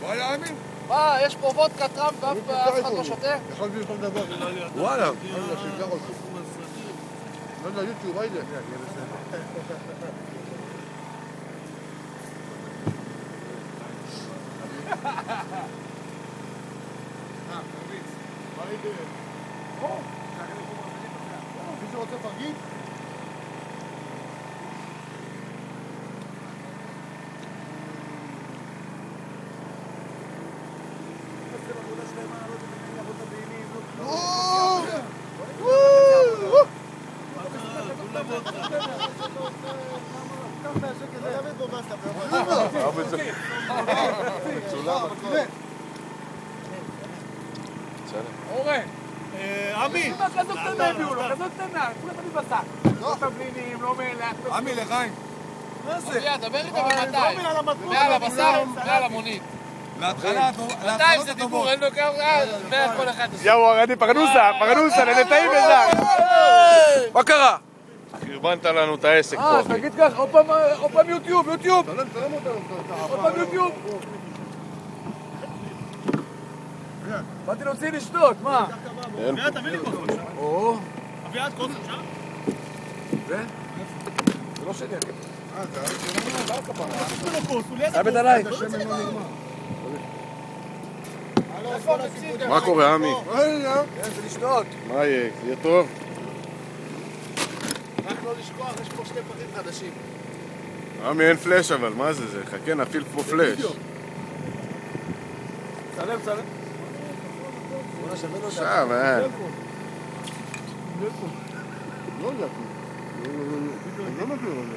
וואלה, אמין? מה, יש פה וודקה טראמפ ואף אחד לא שותה? יכול להיות כל דבר. וואלה. לא יודע, יוטיוב, היידה. מי שרוצה פרגית? אורן! עמי! כזאת קטנה הביאו לו, כזאת קטנה, כולה תמיד בשק. לא תבלינים, לא מלח. עמי, לחיים. מה זה? דבר איתו במאתיים. מעל הבשר, מעל המונית. להתחלה, 200 זה דיבור, אין לו כמה, כל אחד. יאו, אני פרנוסה, לנטעים בזק. מה קרה? חרבנת לנו את העסק פה. תגיד ככה, עוד פעם יוטיוב. עוד פעם יוטיוב. באתי להוציא לשתות, מה? אביעד, תביא לי כוס בבקשה. אביעד, כוס בבקשה. זה לא שלי, אחי. תאבד עליי. מה קורה, עמי? זה לשתות. מה יהיה? יהיה טוב? רק לא לשכוח, יש פה שתי פרטים חדשים. עמי, אין פלאש אבל, מה זה? זה חכה, נפיל פה פלאש. צלם. עכשיו, לא יודע. אני לא מכיר את זה.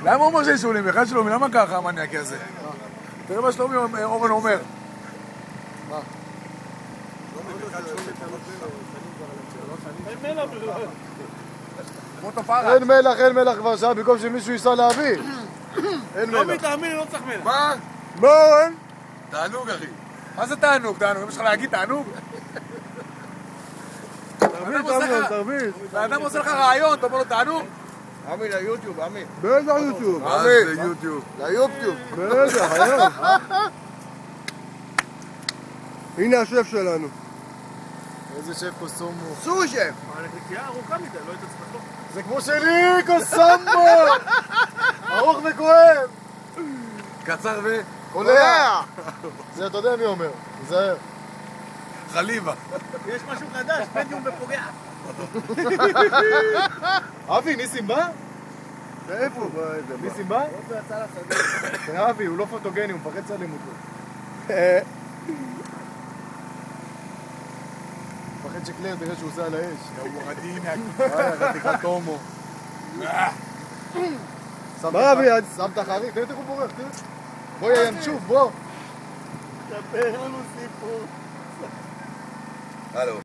למה הוא אומר שיש שולים? אחד שלומי, למה ככה המניאק הזה? תראה מה שלומי אורן אומר. מה? אין מלח כבר שעה במקום שמישהו ייסע להביא. אין מלח. לא תאמין, לא צריך מלח. מה? לא, אין. תענוג, אחי. מה זה תענוג? תענוג? יש לך להגיד תענוג? תרביץ. האדם עושה לך רעיון, אתה אומר לו תענוג? עמי, ליוטיוב, עמי. בטח יוטיוב. מה זה יוטיוב? ליוטיוב. בטח, היום. הנה השף שלנו. איזה שף קוסומו. סו שף. הנקניקייה ארוכה מדי, לא היית צריך לחתוך. זה כמו שלי, קוסומו. ארוך וכואב. קצר ו... קולע. זה אתה יודע מי אומר. תיזהר. חליבה. יש משהו חדש, פדיום ופוגע. אבי, ניסים בא? איפה? ניסים בא? זה אבי, הוא לא פוטוגני, הוא מפחד צלם אותו. מפחד שקלר תראה שהוא עושה על האש. הוא מדהים. חתיכת הומו. מה אבי? שם את החריף, תראה איך הוא בורח, תראה. בוא ינשוף, בוא. דבר לנו סיפור. הלו.